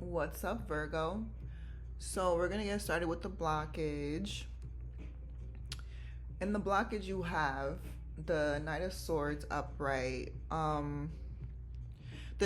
What's up, Virgo? So we're gonna get started with the blockage. In the blockage, you have the Knight of Swords upright. The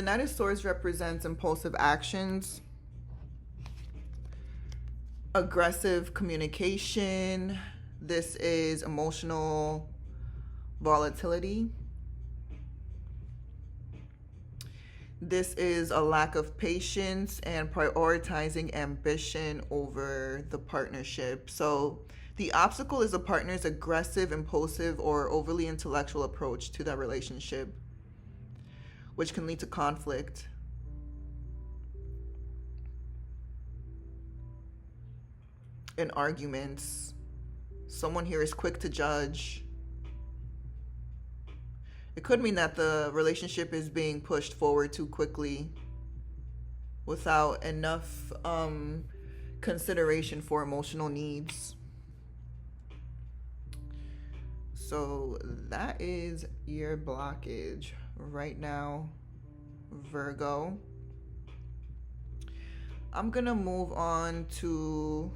Knight of Swords represents impulsive actions, aggressive communication. This is emotional volatility. This is a lack of patience and prioritizing ambition over the partnership. So the obstacle is a partner's aggressive, impulsive, or overly intellectual approach to that relationship, which can lead to conflict. And arguments. Someone here is quick to judge. It could mean that the relationship is being pushed forward too quickly without enough consideration for emotional needs. So that is your blockage right now, Virgo. I'm gonna move on to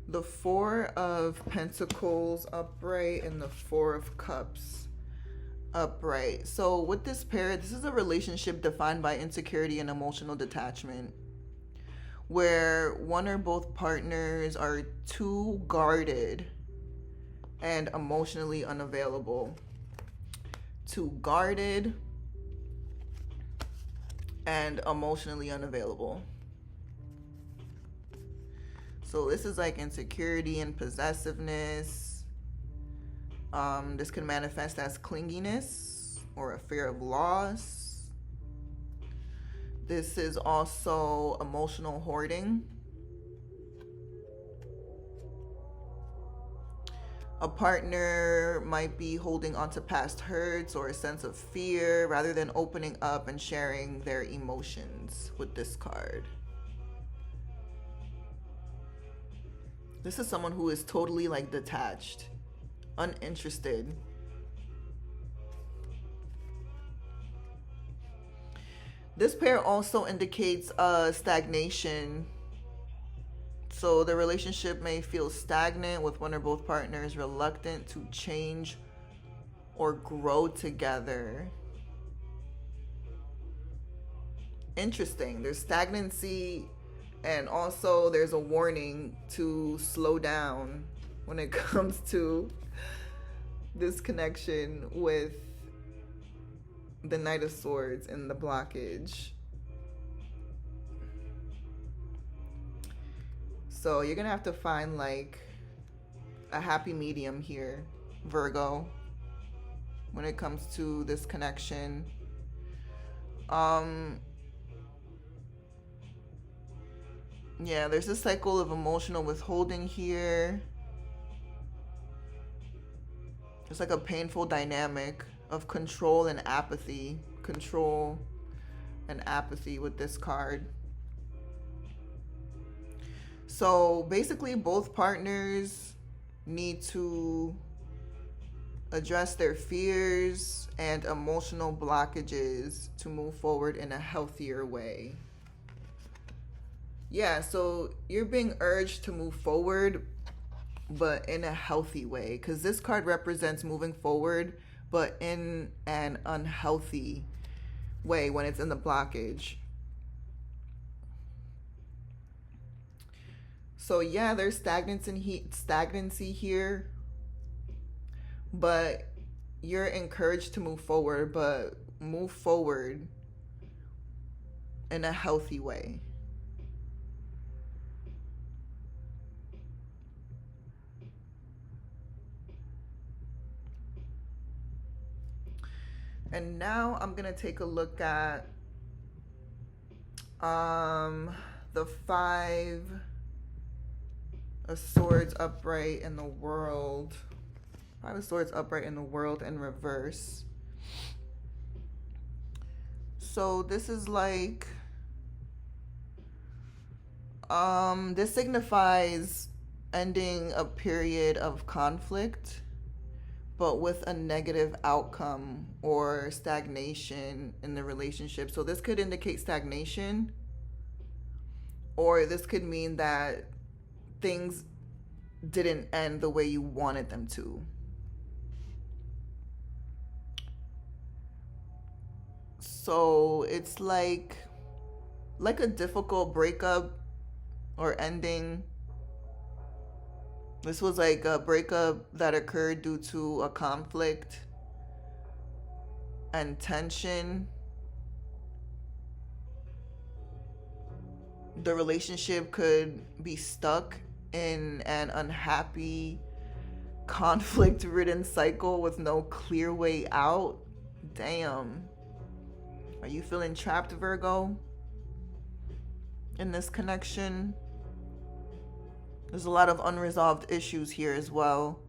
the Four of Pentacles upright and the Four of Cups upright. So with this pair, this is a relationship defined by insecurity and emotional detachment, where one or both partners are too guarded and emotionally unavailable. Too guarded and emotionally unavailable. So this is like insecurity and possessiveness. This can manifest as clinginess or a fear of loss. This is also emotional hoarding. A partner might be holding on to past hurts or a sense of fear rather than opening up and sharing their emotions with this card. This is someone who is totally like detached, uninterested. This pair also indicates stagnation. So the relationship may feel stagnant with one or both partners reluctant to change or grow together. Interesting. There's stagnancy and also there's a warning to slow down when it comes to this connection with the Knight of Swords and the blockage. So you're gonna have to find like a happy medium here, Virgo, when it comes to this connection. Yeah, there's a cycle of emotional withholding here. It's like a painful dynamic of control and apathy. Control and apathy with this card. So basically both partners need to address their fears and emotional blockages to move forward in a healthier way. Yeah, so you're being urged to move forward, but in a healthy way, because this card represents moving forward, but in an unhealthy way when it's in the blockage. So yeah, there's stagnancy here, but you're encouraged to move forward, but move forward in a healthy way. And now I'm gonna take a look at the Five of Swords upright in the world. Five of Swords upright in the world in reverse. So this is like, this signifies ending a period of conflict, but with a negative outcome or stagnation in the relationship. So this could indicate stagnation Or this could mean that things didn't end the way you wanted them to. So it's like a difficult breakup or ending. This was like a breakup that occurred due to a conflict and tension. The relationship could be stuck in an unhappy, conflict-ridden cycle with no clear way out. Damn. Are you feeling trapped, Virgo, in this connection? There's a lot of unresolved issues here as well.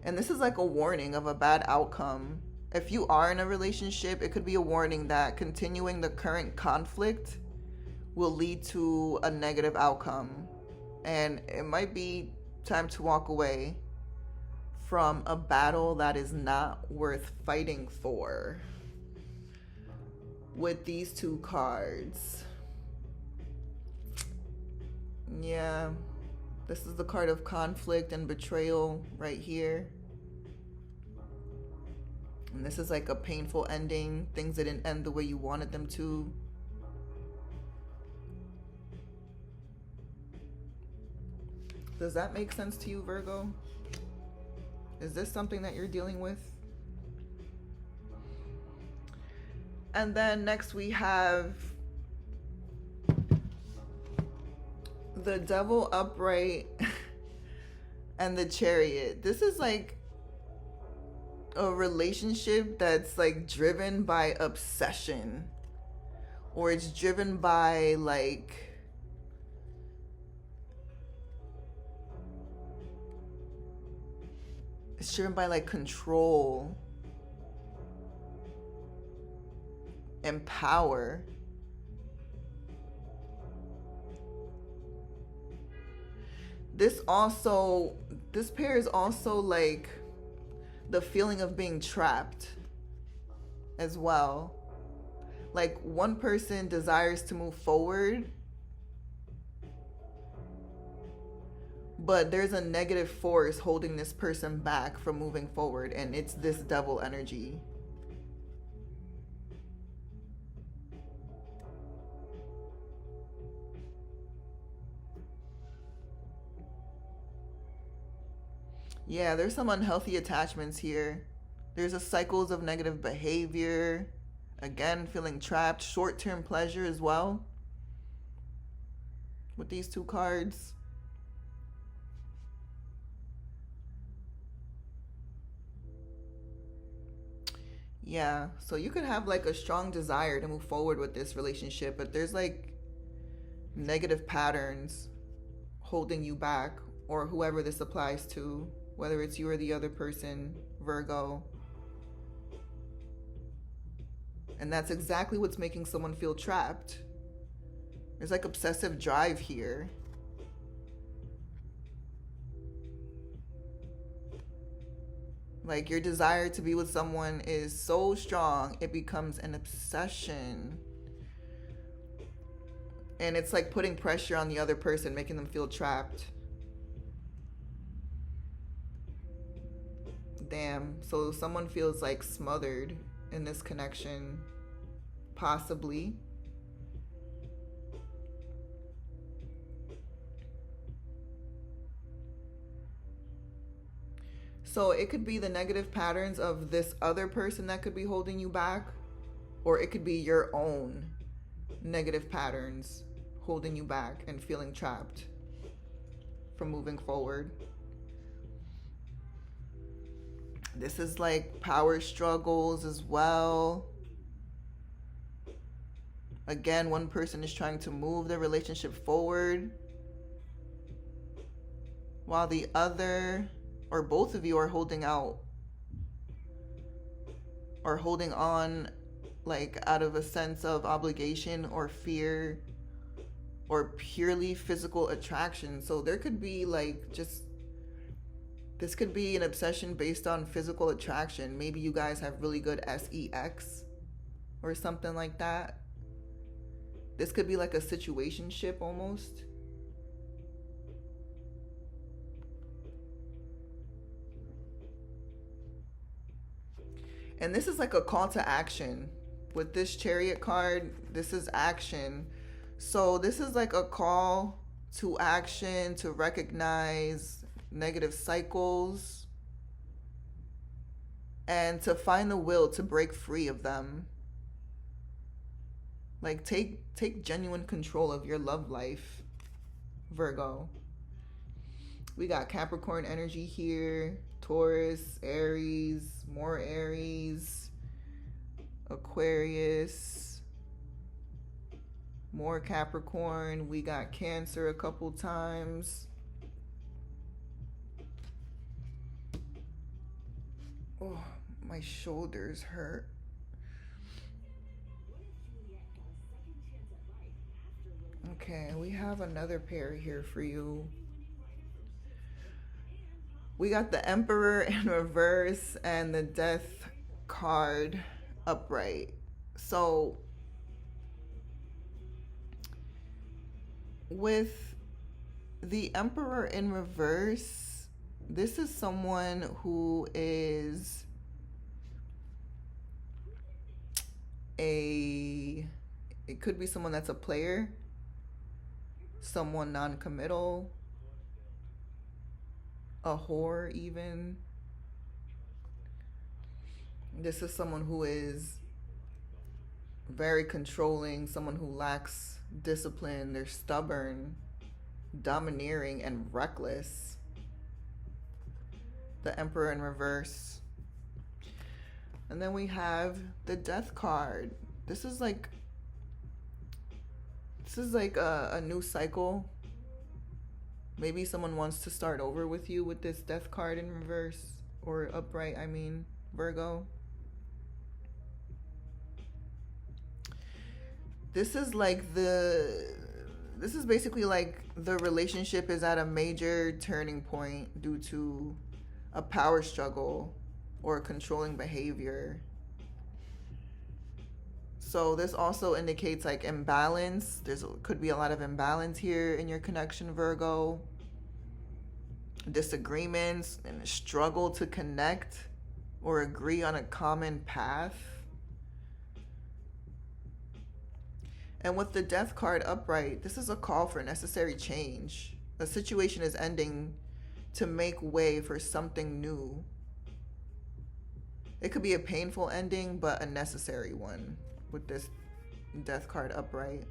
And this is like a warning of a bad outcome. If you are in a relationship, it could be a warning that continuing the current conflict will lead to a negative outcome. And it might be time to walk away from a battle that is not worth fighting for. With these two cards. Yeah. This is the card of conflict and betrayal right here. And this is like a painful ending. Things didn't end the way you wanted them to. Does that make sense to you, Virgo? Is this something that you're dealing with? And then next we have the Devil upright and the Chariot. This is like a relationship that's like driven by obsession, or it's driven by like control and power. This pair is also like the feeling of being trapped as well. Like one person desires to move forward, but there's a negative force holding this person back from moving forward, and it's this Devil energy. Yeah, there's some unhealthy attachments here. There's a cycles of negative behavior. Again, feeling trapped. Short-term pleasure as well. With these two cards. Yeah, so you could have like a strong desire to move forward with this relationship, but there's like negative patterns holding you back, or whoever this applies to. Whether it's you or the other person, Virgo. And that's exactly what's making someone feel trapped. There's like obsessive drive here. Like your desire to be with someone is so strong, it becomes an obsession. And it's like putting pressure on the other person, making them feel trapped. Damn. So someone feels like smothered in this connection, possibly. So it could be the negative patterns of this other person that could be holding you back, or it could be your own negative patterns holding you back and feeling trapped from moving forward. This is like power struggles as well. Again, one person is trying to move the relationship forward, while the other, or both of you, are holding out or holding on, like out of a sense of obligation or fear or purely physical attraction. So there could be like just This could be an obsession based on physical attraction. Maybe you guys have really good sex or something like that. This could be like a situationship almost. And this is like a call to action. With this Chariot card, this is action. So this is like a call to action to recognize negative cycles and to find the will to break free of them. Like take genuine control of your love life, Virgo. We got Capricorn energy here, Taurus, Aries, more Aries, Aquarius, more Capricorn. We got Cancer a couple times. Oh, my shoulders hurt. Okay, we have another pair here for you. We got the Emperor in reverse and the Death card upright. So with the Emperor in reverse, this is someone who is it could be someone that's a player, someone non-committal, a whore even. This is someone who is very controlling, someone who lacks discipline, they're stubborn, domineering, and reckless. The Emperor in reverse. And then we have the Death card. This is like a new cycle. Maybe someone wants to start over with you with this Death card in reverse, or upright, I mean, Virgo. This is basically like the relationship is at a major turning point due to a power struggle or controlling behavior. So this also indicates like imbalance. Could be a lot of imbalance here in your connection, Virgo. Disagreements and a struggle to connect or agree on a common path. And with the Death card upright, this is a call for necessary change. A situation is ending to make way for something new. It could be a painful ending, but a necessary one with this Death card upright.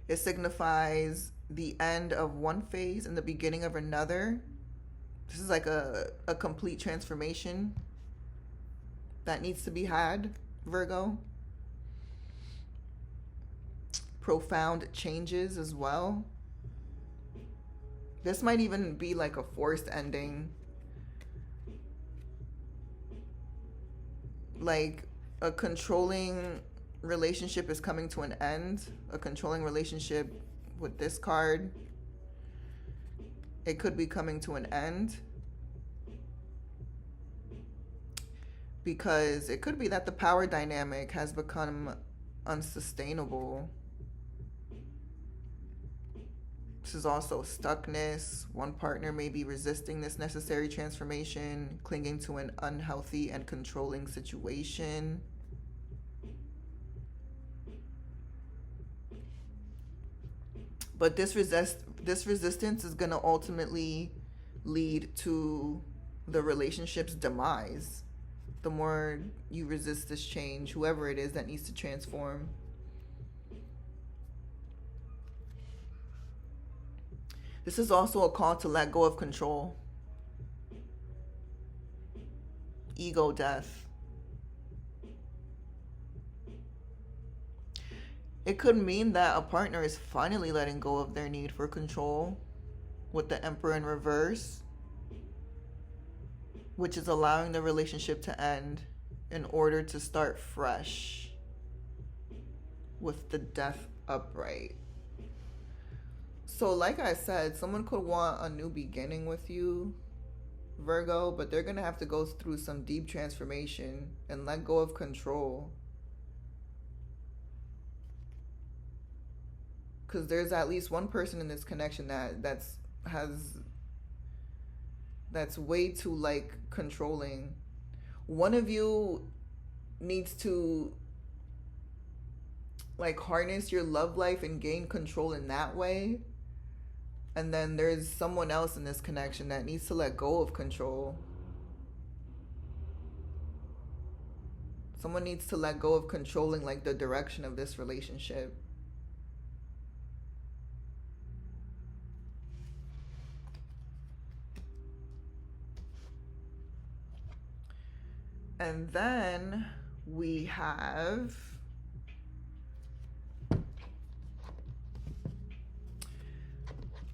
It signifies the end of one phase and the beginning of another. This is like a complete transformation that needs to be had, Virgo. Profound changes as well. This might even be like a forced ending. Like a controlling relationship is coming to an end. A controlling relationship with this card, it could be coming to an end. Because it could be that the power dynamic has become unsustainable. This is also stuckness. One partner may be resisting this necessary transformation, clinging to an unhealthy and controlling situation. But this resistance is going to ultimately lead to the relationship's demise. The more you resist this change, whoever it is that needs to transform. This is also a call to let go of control. Ego death. It could mean that a partner is finally letting go of their need for control with the Emperor in reverse, which is allowing the relationship to end in order to start fresh with the Death upright. So, like I said, someone could want a new beginning with you, Virgo, but they're going to have to go through some deep transformation and let go of control. Because there's at least one person in this connection that's way too like controlling. One of you needs to like harness your love life and gain control in that way. And then there's someone else in this connection that needs to let go of control. Someone needs to let go of controlling like the direction of this relationship. And then we have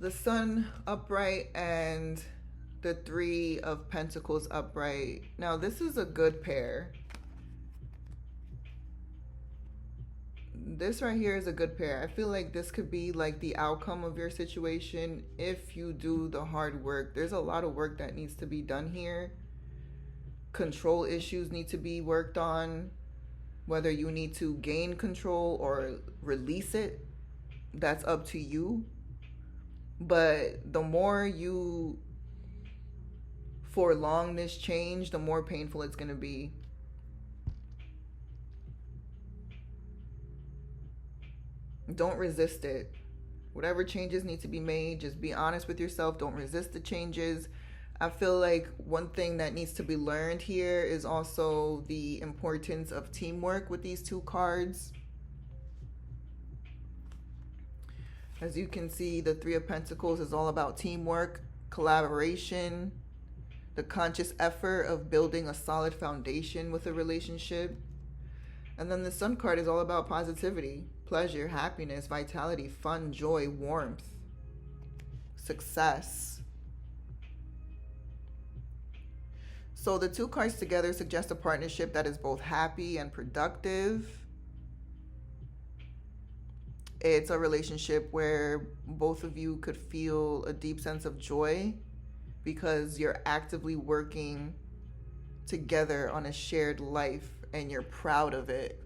the Sun upright and the Three of Pentacles upright. Now, this is a good pair. This right here is a good pair. I feel like this could be like the outcome of your situation if you do the hard work. There's a lot of work that needs to be done here. Control issues need to be worked on. Whether you need to gain control or release it, that's up to you. But the more you prolong this change, the more painful it's going to be. Don't resist it. Whatever changes need to be made, just be honest with yourself. Don't resist the changes. I feel like one thing that needs to be learned here is also the importance of teamwork with these two cards. As you can see, the Three of Pentacles is all about teamwork, collaboration, the conscious effort of building a solid foundation with a relationship. And then the Sun card is all about positivity, pleasure, happiness, vitality, fun, joy, warmth, success. So the two cards together suggest a partnership that is both happy and productive. It's a relationship where both of you could feel a deep sense of joy because you're actively working together on a shared life and you're proud of it.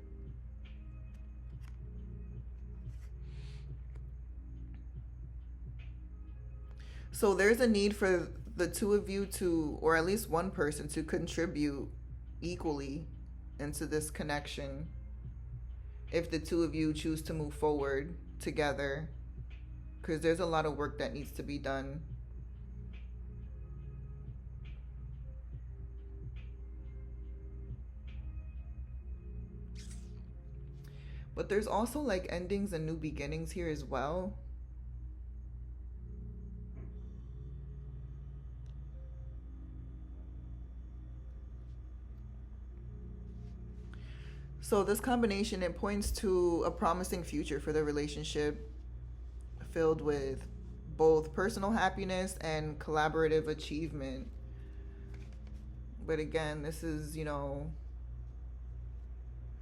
So there's a need for the two of you to, or at least one person, to contribute equally into this connection if the two of you choose to move forward together, because there's a lot of work that needs to be done. But there's also like endings and new beginnings here as well. So this combination, it points to a promising future for the relationship filled with both personal happiness and collaborative achievement. But again, this is, you know,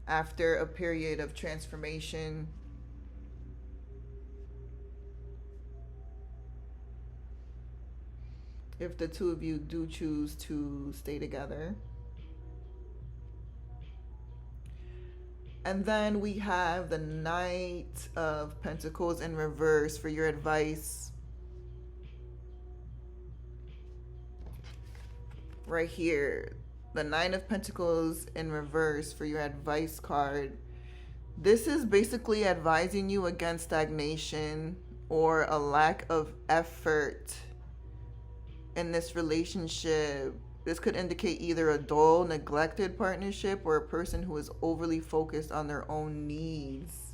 after a period of transformation. If the two of you do choose to stay together. And then we have the Knight of Pentacles in reverse for your advice. Right here, the Nine of Pentacles in reverse for your advice card. This is basically advising you against stagnation or a lack of effort in this relationship. This could indicate either a dull, neglected partnership or a person who is overly focused on their own needs.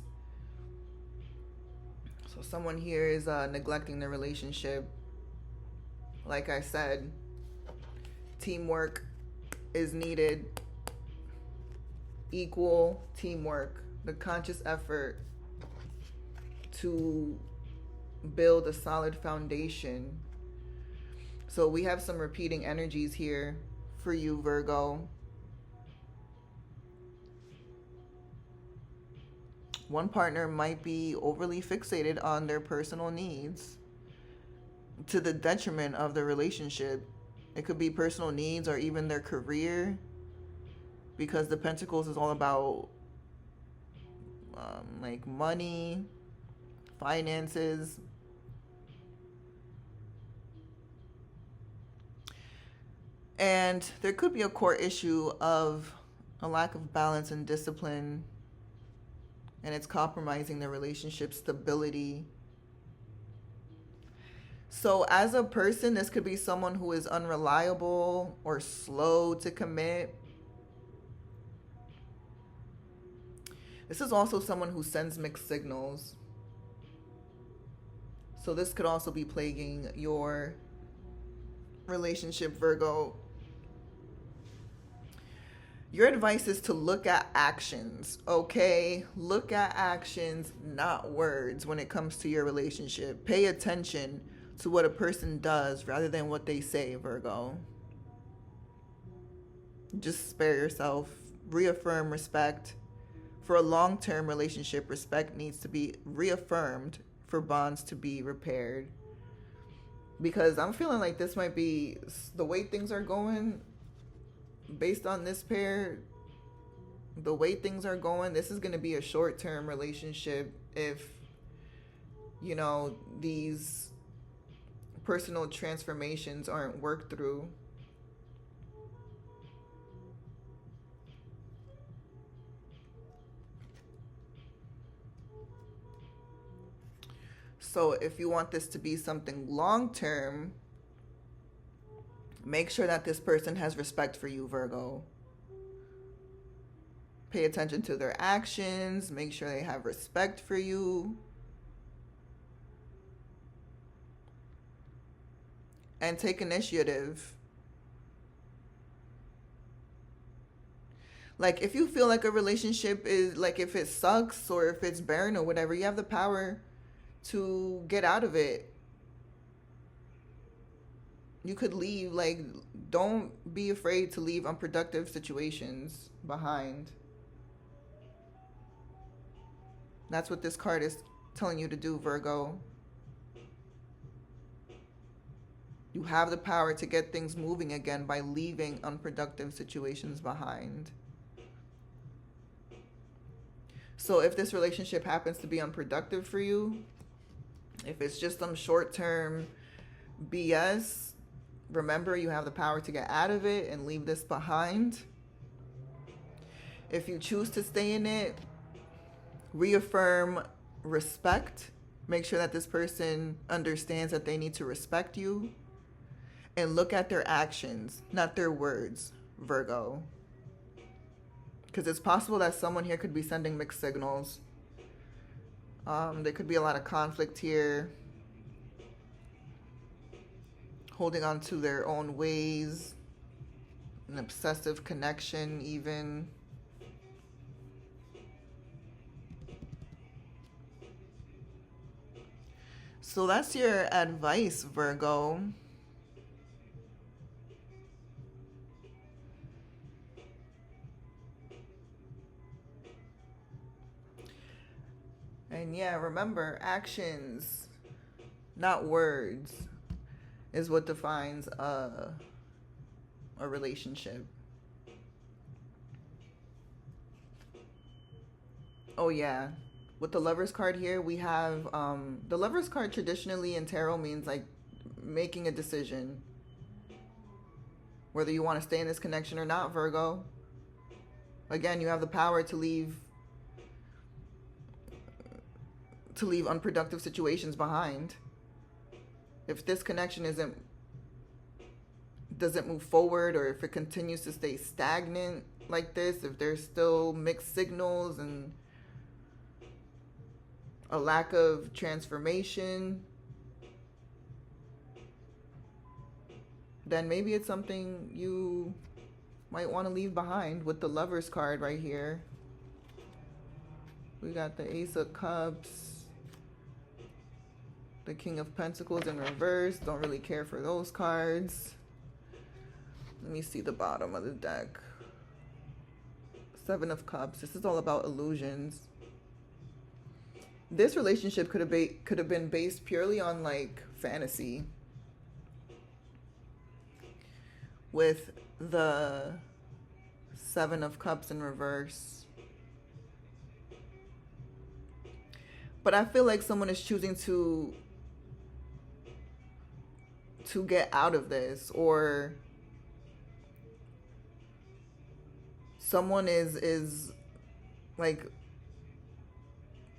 So someone here is neglecting the relationship. Like I said, teamwork is needed. Equal teamwork, the conscious effort to build a solid foundation. So we have some repeating energies here for you, Virgo. One partner might be overly fixated on their personal needs to the detriment of the relationship. It could be personal needs or even their career, because the Pentacles is all about like money, finances. And there could be a core issue of a lack of balance and discipline, and it's compromising the relationship stability. So, as a person, this could be someone who is unreliable or slow to commit. This is also someone who sends mixed signals. So, this could also be plaguing your relationship, Virgo. Your advice is to look at actions, okay? Look at actions, not words, when it comes to your relationship. Pay attention to what a person does rather than what they say, Virgo. Just spare yourself. Reaffirm respect. For a long-term relationship, respect needs to be reaffirmed for bonds to be repaired. Because I'm feeling like this might be the way things are going. Based on this pair, the way things are going, this is going to be a short-term relationship if, you know, these personal transformations aren't worked through. So if you want this to be something long-term, make sure that this person has respect for you, Virgo. Pay attention to their actions. Make sure they have respect for you. And take initiative. Like, if you feel like a relationship is, like, if it sucks or if it's barren or whatever, you have the power to get out of it. You could leave. Like, don't be afraid to leave unproductive situations behind. That's what this card is telling you to do, Virgo. You have the power to get things moving again by leaving unproductive situations behind. So if this relationship happens to be unproductive for you, if it's just some short-term BS, remember, you have the power to get out of it and leave this behind. If you choose to stay in it, reaffirm respect. Make sure that this person understands that they need to respect you. And look at their actions, not their words, Virgo. Because it's possible that someone here could be sending mixed signals. There could be a lot of conflict here. Holding on to their own ways. An obsessive connection even. So that's your advice, Virgo. And yeah, remember, actions, not words, is what defines a relationship. Oh yeah, with the Lovers card here, we have the Lovers card traditionally in tarot means like making a decision. Whether you want to stay in this connection or not, Virgo. Again, you have the power to leave unproductive situations behind. If this connection doesn't move forward, or if it continues to stay stagnant like this, if there's still mixed signals and a lack of transformation, then maybe it's something you might want to leave behind. With the Lovers card right here, we got the Ace of Cups, the King of Pentacles in reverse. Don't really care for those cards. Let me see the bottom of the deck. Seven of Cups. This is all about illusions. this relationship could have been based purely on like fantasy with the 7 of Cups in reverse. But I feel like someone is choosing to get out of this, or someone is like,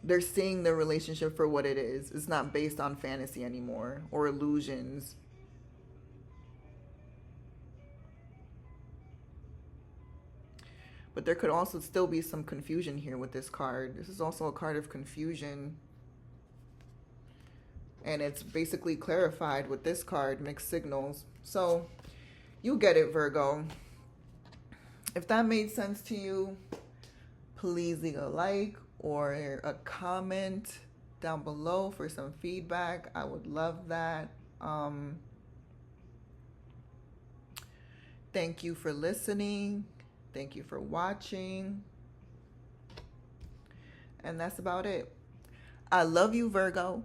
they're seeing the relationship for what it is. It's not based on fantasy anymore or illusions. But there could also still be some confusion here with this card. This is also a card of confusion. And it's basically clarified with this card, mixed signals. So you get it, Virgo. If that made sense to you, please leave a like or a comment down below for some feedback. I would love that. Thank you for listening. Thank you for watching. And that's about it. I love you, Virgo.